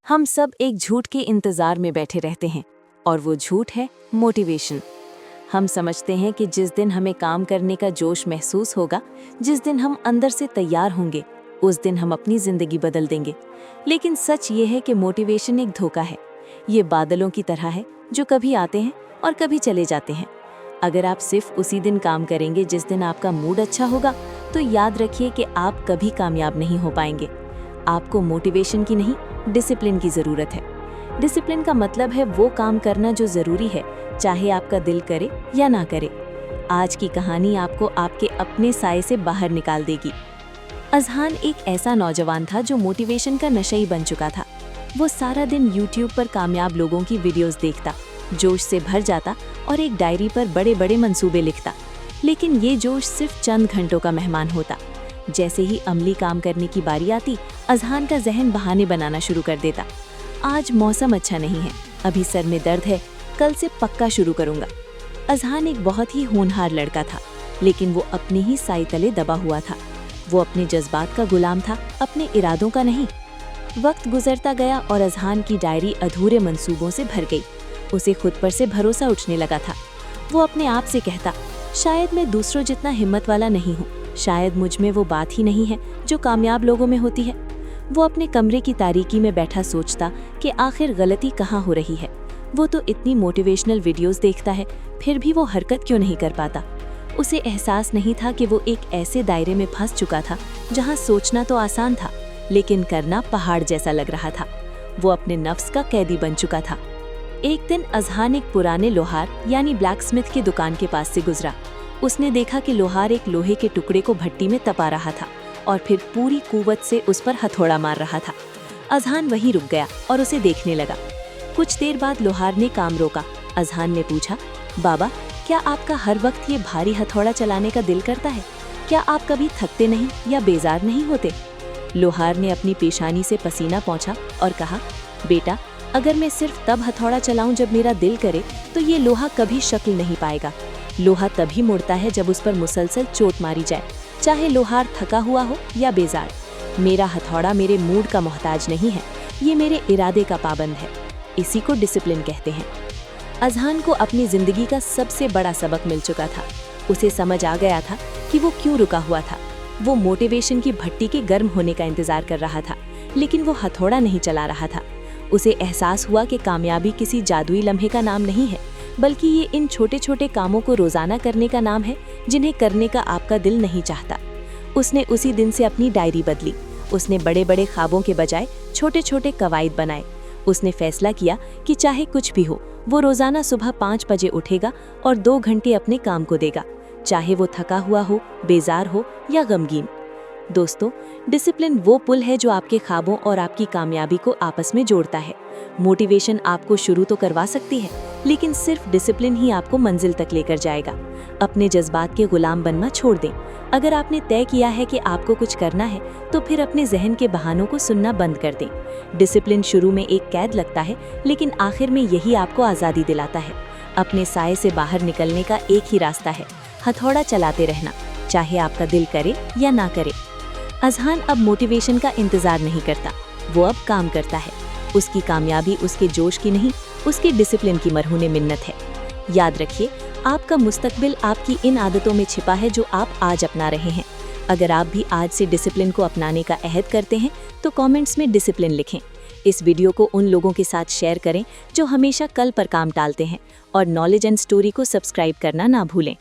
हम सब एक झूठ के इंतजार में बैठे रहते हैं और वो झूठ है मोटिवेशन। हम समझते हैं कि जिस दिन हमें काम करने का जोश महसूस होगा, जिस दिन हम अंदर से तैयार होंगे, उस दिन हम अपनी जिंदगी बदल देंगे। लेकिन सच ये है कि मोटिवेशन एक धोखा है। ये बादलों की तरह है जो कभी आते हैं और कभी चले जाते हैं। अगर आप सिर्फ उसी दिन काम करेंगे जिस दिन आपका मूड अच्छा होगा, तो याद रखिए कि आप कभी कामयाब नहीं हो पाएंगे। आपको मोटिवेशन की नहीं, डिसिप्लिन की ज़रूरत है। डिसिप्लिन का मतलब है वो काम करना जो ज़रूरी है, चाहे आपका दिल करे या ना करे। आज की कहानी आपको आपके अपने साए से बाहर निकाल देगी। अजहान एक ऐसा नौजवान था जो मोटिवेशन का नशई बन चुका था। वो सारा दिन यूट्यूब पर कामयाब लोगों की वीडियोस देखता, जोश से भर जाता और एक डायरी पर बड़े बड़े मंसूबे लिखता। लेकिन ये जोश सिर्फ चंद घंटों का मेहमान होता। जैसे ही अमली काम करने की बारी आती, अजहान का जहन बहाने बनाना शुरू कर देता। आज मौसम अच्छा नहीं है, अभी सर में दर्द है, कल से पक्का शुरू करूंगा। अजहान एक बहुत ही होनहार लड़का था, लेकिन वो अपने ही साए तले दबा हुआ था। वो अपने जज्बात का गुलाम था, अपने इरादों का नहीं। वक्त गुजरता गया और अजहान की डायरी अधूरे मंसूबों से भर गई। उसे खुद पर से भरोसा उठने लगा था। वो अपने आप से कहता, शायद मैं दूसरों जितना हिम्मत वाला नहीं हूँ, शायद मुझ में वो बात ही नहीं है जो कामयाब लोगों में होती है। वो अपने कमरे की तारीकी में बैठा सोचता कि आखिर गलती कहाँ हो रही है। वो तो इतनी मोटिवेशनल वीडियोस देखता है, फिर भी वो हरकत क्यों नहीं कर पाता। उसे एहसास नहीं था कि वो एक ऐसे दायरे में फंस चुका था जहाँ सोचना तो आसान था, लेकिन करना पहाड़ जैसा लग रहा था। वो अपने नफ्स का कैदी बन चुका था। एक दिन अजहान एक पुराने लोहार यानी ब्लैक स्मिथ की दुकान के पास से गुजरा। उसने देखा कि लोहार एक लोहे के टुकड़े को भट्टी में तपा रहा था और फिर पूरी कुव्वत से उस पर हथौड़ा मार रहा था। अजहान वहीं रुक गया और उसे देखने लगा। कुछ देर बाद लोहार ने काम रोका। अजहान ने पूछा, बाबा, क्या आपका हर वक्त ये भारी हथौड़ा चलाने का दिल करता है? क्या आप कभी थकते नहीं या बेजार नहीं होते? लोहार ने अपनी पेशानी से पसीना पोंछा और कहा, बेटा, अगर मैं सिर्फ तब हथौड़ा चलाऊं जब मेरा दिल करे, तो ये लोहा कभी शक्ल नहीं पाएगा। लोहा तभी मुड़ता है जब उस पर मुसलसल चोट मारी जाए, चाहे लोहार थका हुआ हो या बेजार। मेरा हथौड़ा मेरे मूड का मोहताज नहीं है, ये मेरे इरादे का पाबंद है। इसी को डिसिप्लिन कहते हैं। अजहान को अपनी जिंदगी का सबसे बड़ा सबक मिल चुका था। उसे समझ आ गया था कि वो क्यों रुका हुआ था। वो मोटिवेशन की भट्टी के गर्म होने का इंतजार कर रहा था, लेकिन वो हथौड़ा नहीं चला रहा था। उसे एहसास हुआ कि कामयाबी किसी जादुई लम्हे का नाम नहीं है, बल्कि ये इन छोटे छोटे कामों को रोजाना करने का नाम है जिन्हें करने का आपका दिल नहीं चाहता। उसने उसी दिन से अपनी डायरी बदली। उसने बड़े बड़े ख्वाबों के बजाय छोटे छोटे कवायद बनाए। उसने फैसला किया कि चाहे कुछ भी हो, वो रोजाना सुबह 5 बजे उठेगा और 2 घंटे अपने काम को देगा, चाहे वो थका हुआ हो, बेजार हो या गमगीन। दोस्तों, डिसिप्लिन वो पुल है जो आपके ख्वाबों और आपकी कामयाबी को आपस में जोड़ता है। मोटिवेशन आपको शुरू तो करवा सकती है, लेकिन सिर्फ डिसिप्लिन ही आपको मंजिल तक लेकर जाएगा। अपने जज्बात के गुलाम बनना छोड़ दें। अगर आपने तय किया है कि आपको कुछ करना है, तो फिर अपने जहन के बहानों को सुनना बंद कर दें। डिसिप्लिन शुरू में एक कैद लगता है, लेकिन आखिर में यही आपको आज़ादी दिलाता है। अपने साए से बाहर निकलने का एक ही रास्ता है, हथौड़ा चलाते रहना, चाहे आपका दिल करे या ना करे। अजहान अब मोटिवेशन का इंतजार नहीं करता, वो अब काम करता है। उसकी कामयाबी उसके जोश की नहीं, उसके डिसिप्लिन की मरहूने मिन्नत है। याद रखिए, आपका मुस्तकबिल आपकी इन आदतों में छिपा है जो आप आज अपना रहे हैं। अगर आप भी आज से डिसिप्लिन को अपनाने का अहद करते हैं, तो कमेंट्स में डिसिप्लिन लिखें। इस वीडियो को उन लोगों के साथ शेयर करें जो हमेशा कल पर काम टालते हैं, और नॉलेज एंड स्टोरी को सब्सक्राइब करना ना भूलें।